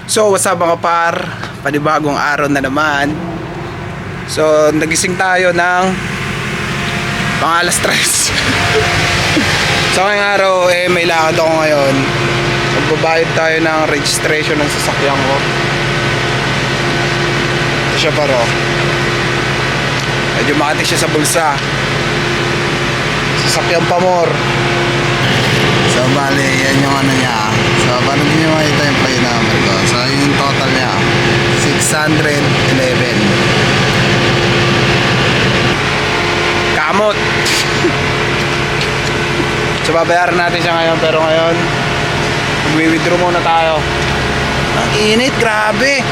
So what's up mga par, panibagong araw na naman. So nagising tayo ng pang alas 3. So ngayong araw may lakad ako ngayon. Magbabayad tayo ng registration ng sasakyan ko. Ito siya paro. Medyo makati siya sa bulsa. Sasakyan Pamor. So bali yan yung ano niya. So paano din nyo makita yung plate number ko. So yung total niya 611. Kamot. So babayaran natin siya ngayon. Pero ngayon mag-withdraw muna tayo. Ang init, grabe.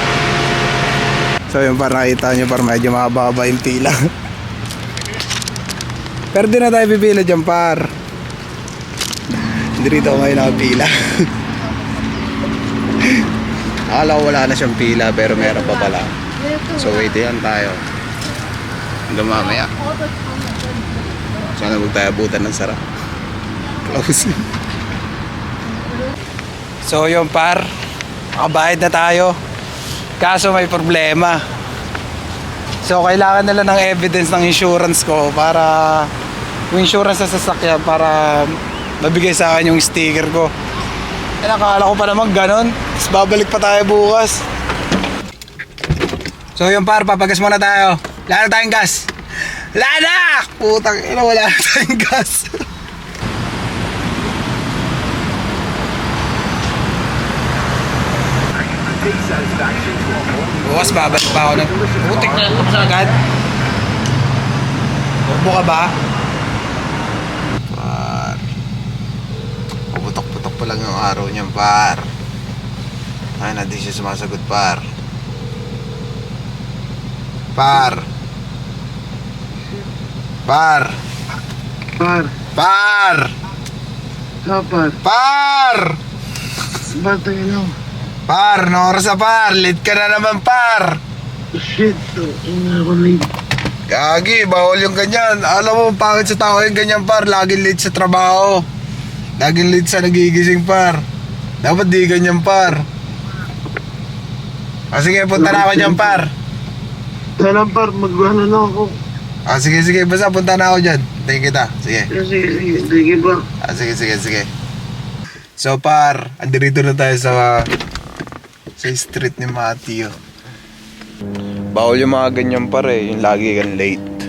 So yung para nakita nyo, para medyo mababa yung pila. Pero di na tayo pipila dyan par. Hindi rito ako ngayon nakapila. Akala ko wala na siyang pila pero meron pa pala. So wait yan tayo hanggang mamaya. Sana huwag tayo abutan ng sarap. Close. So yun par, makabayad na tayo. Kaso may problema. So kailangan nila ng evidence ng insurance ko para yung insurance sa sasakyan para mabigay sa akin yung sticker ko. Eh nakakala ko pa naman ganon. Tapos babalik pa tayo bukas. So yun par, papagas muna tayo. Wala na tayong gas. Wala na! Putang ina, wala na tayong gas. Bukas babalik pa ako ng putik na ito sa agad. Bobo ka ba? Par, puputok-putok pa lang yung araw niyan par. Ay na di siya sumasagot par. Par. Par. Par. Par. Kapar. Par. Bata yun. Par, no oras na par. Late ka na naman par. Shit. Ina ako late. Gagi, bawal yung ganyan. Alam mo, pangit sa tao yung ganyan par. Laging late sa trabaho. Laging late sa nagigising par. Dapat di ganyan par. Sige, punta na ako dyan par. Sana par, mag-ano na ako. Sige, basta punta na ako dyan. Tingin kita, sige. Sige ba? Sige. So par, andirito na tayo sa street ni Matthew. Bawal yung mga ganyan par eh, yung lagi kang late.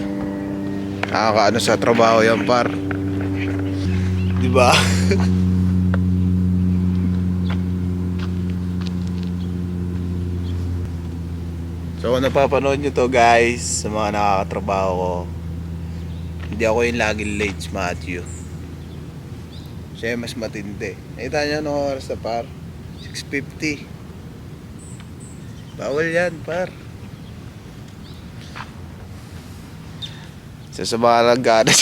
Nakakaano sa trabaho yan par. Diba? So kung napapanood nyo to guys, sa mga nakakatrabaho ko, hindi ako yung laging late si Matthew. Siya mas matindi. Nakita nyo anong oras na par? 6:50. Bawal yan par. So sa mga nagana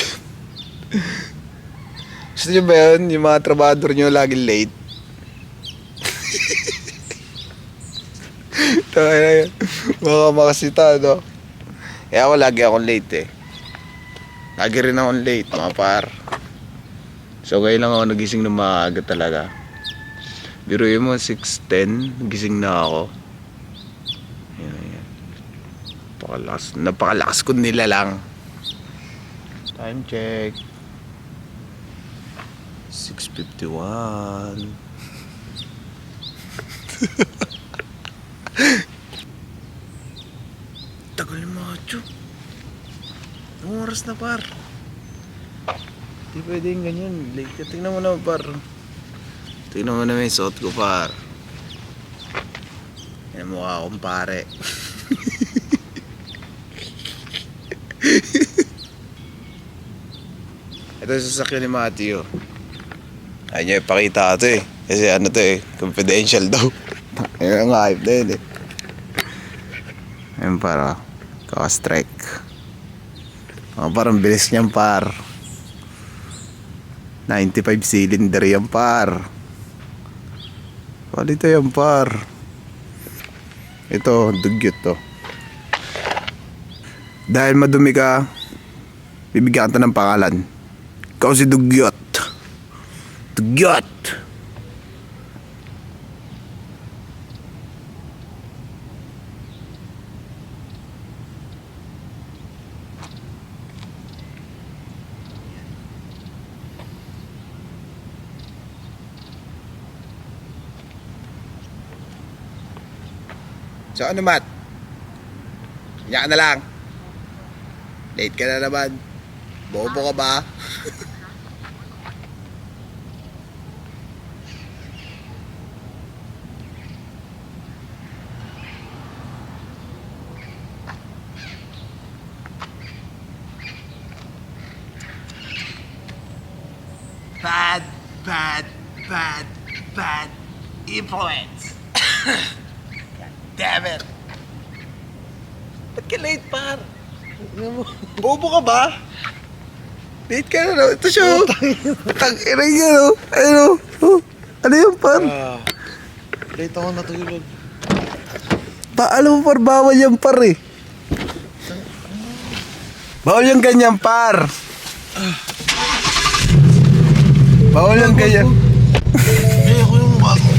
gusto nyo ba yun? Yung mga trabador nyo laging late. Mga makasita no. Kaya ako lagi akong late eh. Lagi rin akong late mga par. So ngayon lang ako nagising ng maaga talaga. Biruin mo 6:10 gising na ako. Ayan. Napakalakas ko nila lang. Time check 6:51. Tagal ni Macho. Anong oras na par? Di pwede yung ganyan. Late ka. Tingnan mo na par. Tingnan mo na may suot ko par. Yan mukha akong pare. Ito yung sasakyan ni Matthew. Ayaw niya ipakita ito eh. Kasi ano to eh, confidential daw. Ayun ang hype na yun eh. Ayun para kaka-strike. Parang bilis niyan par. 95 cylinder yan par. Dito yan par. Ito, dugyot to. Dahil madumi ka, bibigyan ka ng pangalan. Ikaw si Dugyot. Dugyot. So ano, Matt? Kanya ka na lang. Late ka na naman. Bobo ka ba? Bad influence. God damn it. Ba't ka late, par? Bobo ka ba? Late ka na, no? Ito siya, oh. Tang-ina niya, no? Ano? Oh. Ano yun, par? Late ako natulog. Alam mo, par, bawal yan, par, eh. Bawal yung ganyan, par. Bawal yung ganyan. Eh, ako yung mukha ko.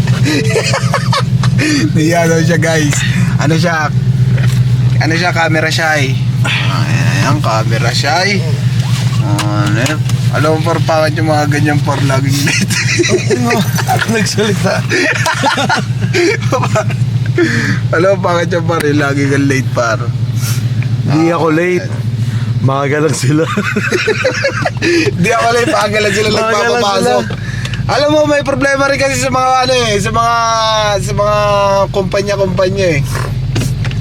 Ano siya, guys? Ano siya, camera shy. Ayan, camera shy. Alam mo, par, pangit yung mga ganyan, par, laging late. Nagsalita. Alam mo, pangit yung par, lagi kang late, par. Hindi ako late. Maaga lang sila. Di ako late, maaga lang sila nagpapapasok. Alam mo, may problema rin kasi sa mga sa mga kumpanya-kumpanya eh.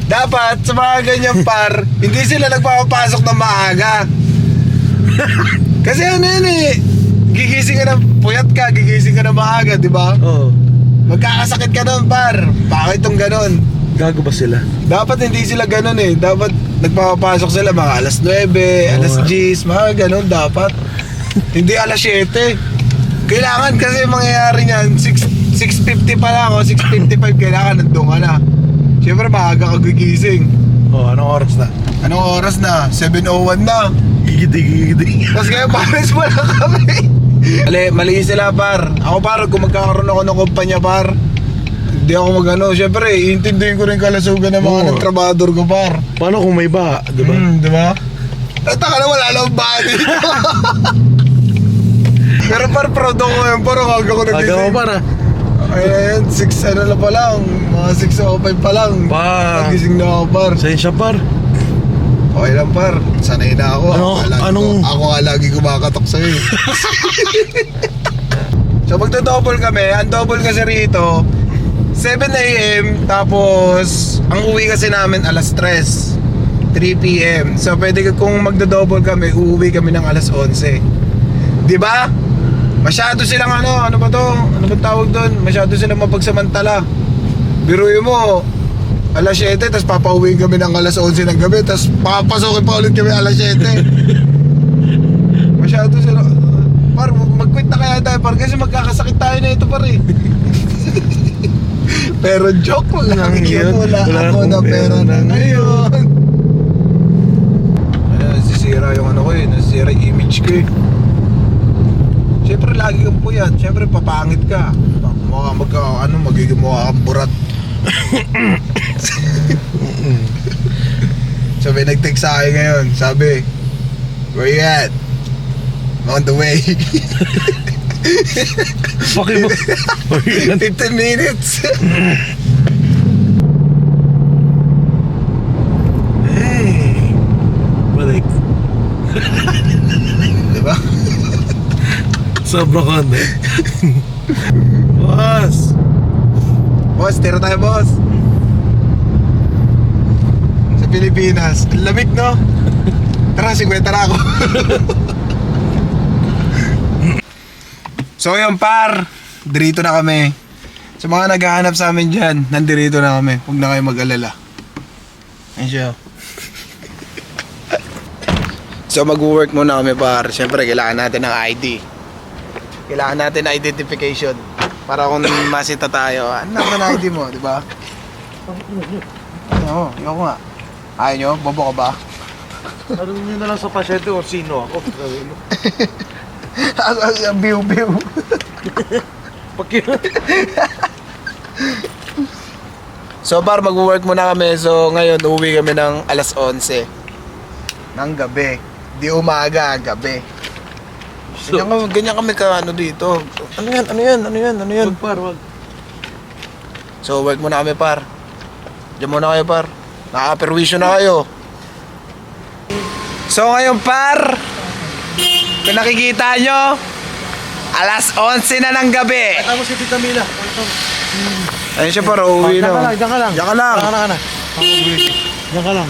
Dapat sa mga ganyan, par, hindi sila nagpapapasok ng maaga. Kasi ano yun eh, gigising ka na, puyat ka, gigising ka na maaga, di ba? Oo. Magkakasakit ka nun, par. Bakit itong ganon? Gago ba sila? Dapat hindi sila ganon eh. Dapat nagpapapasok sila mga alas 9, alas 10, mga ganon dapat. Hindi alas 7. Kailangan kasi mangyayari niyan 6:50 pa lang o 6:55 kailangan nandun ka na. Siyempre maaga ka gigising. Anong oras na? Anong oras na? 7:01 na. Gigidi. Tapos kaya pares mo lang kami. Mali sila, par. Ako, par, kung magkakaroon ako ng kumpanya, par, hindi ako magano. Siyempre, iintindihin ko rin kalasugan ng mga nagtrabador ko, par. Paano kung may ba? Diba? Di ba? At taka na wala lang ba dito. Pero par, proud ako ngayon, par, aga ko nagising. Aga mo para. Ayan, 6 ano na pa lang, mga 6:05 pa lang. Nagising na ako, par. Sensya par. Okay lang, par, sanay na ako. Ako nga lagi kumakatok sa'yo eh. So magdo-double kami, ang double kasi rito 7 AM, tapos ang uwi kasi namin alas 3 PM. So pwede kung magdo-double kami, uuwi kami ng alas 11. Di ba? Masyado silang ano ba to? Ano ba tawag doon? Masyado silang mapagsamantala. Biruin mo, alas 7, tapos papauwiin kami ng alas 11 ng gabi, tapos papasokin pa ulit kami alas 7. Masyado sila. Par, mag-quit na kaya tayo, par, kasi magkakasakit tayo na ito, par, eh. Pero joke lang yun. Wala ako na pera na ngayon. Nasisira yung ano ko eh, nasisira yung image ko eh. Siyempre lagi kang puyat, siyempre papangit ka. Magiging mukha kang burat. Sabi, nag-text sa akin ngayon, sabi, where you at? I'm on the way. Okay mo. 15 minutes. Hey. Balik. Diba? Sobrang kanda. Boss. Boss, tira tayo, boss. Sa Pilipinas. Ang lamig, no? Tara, 50 na ako. So yun, par, dirito na kami. Sa mga naghahanap sa amin dyan, nandirito na kami. Huwag na kayo mag-alala. Ayun siya. So mag-work muna kami, par. Siyempre kailangan natin ng ID. Kailangan natin ng identification. Para kung masita tayo, ano na ID mo, di ba? Oo, yun nga. Ayaw nyo? Bobo ka ba? Tanong nyo na lang sa pasyente o sino ako. Biw-biw. So par, mag-work muna kami. So ngayon, uwi kami ng alas 11 ng gabi. Di umaga, gabi. Ganyan kami ka ano dito. Ano yan? Wag par, wag. So work muna kami, par. Diyan muna kayo, par. Nakaperwisyo na kayo. So ngayon par, kung nakikita nyo, alas 11 na ng gabi. Tama si Tita Mila. Ayun siya par, uuwi na. Diyan ka lang. Diyan ka lang. Diyan ka lang.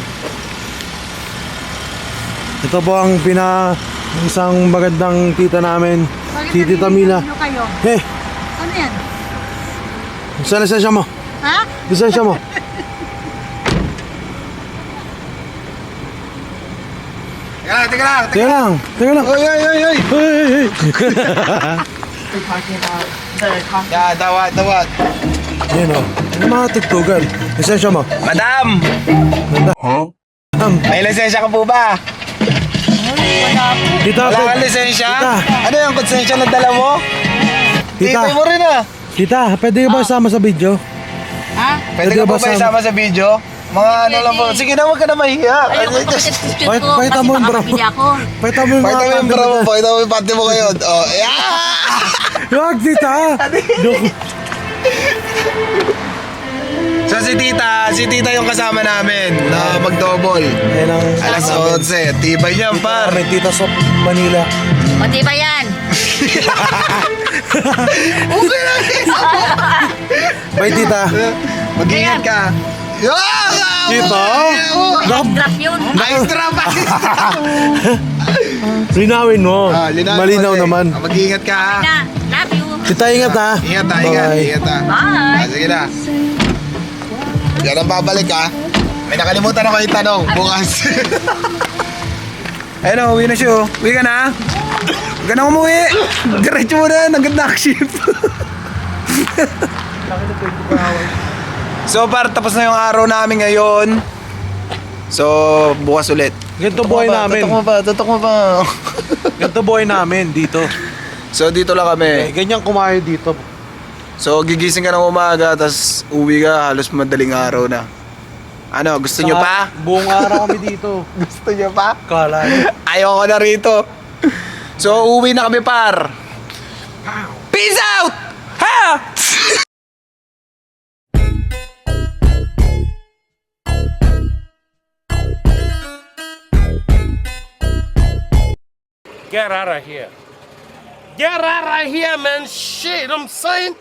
Ito po ang isang magandang tita namin. Si Tita Mila. Ano kayo? Eh, Ano yan? saan lisensya mo? Ha? Lisensya mo? Teka lang. Teka lang. Teka lang. Oy. Hey, hey, hey. Ya, dawat. Yan o. Ano mga tugtugan? Lisensya mo? Madam, Ma'am, may lisensya ka po ba? Tita, Wala kang lisensya? Tita. Ano yung konsensya na dala mo? Tita. Tibay mo rin ah. Tita, pwede ka ba sama sa video? Ha? Pwede ka po ba isama sa video? Mga ano lang po. Sige na, huwag ka na mahiya. Ayoko ipakita picture ko Pakita kasi mo yung baka bra mo. mabili ako. Pakita mo yung Pakita mo yung bra mo, pakita mo yung panty mo ngayon. Oh, yeah! Huwag, tita! So si tita yung kasama namin na mag-double. Ayan ang Alas 11. Tibay niyan, par. May tita sa Manila. Pati ba yan? Okay lang. Bye, tita. Mag-ingat ka. Tita? Drop yun. Nice drop. Linawin mo. Malinaw kasi. naman. Mag-ingat ka ha. Na, love you. Tita, ingat ha. Ingat ha, Bye. ingat ha. Bye. Sige na. Yan ang babalik ha. May nakalimutan ako itanong bukas. Ayun o, uwi na siya. Uwi ka na. Huwag ka na umuwi. Diretso mo na, nag-knock shift. So par, tapos na yung araw namin ngayon. So, bukas ulit. Ganito buhay namin. Tutok mo ba? Ganito buhay namin dito. So, dito lang kami. Ganyan kumayo dito. So, gigising ka ng umaga, tapos uwi ka, halos madaling araw na. Ano, gusto nyo pa? Buong araw kami dito. Gusto nyo pa? Kala. Ayoko na rito. So, uwi na kami par. Peace out! Ha! Get out of here. Get out of here, man. Shit, I'm saying.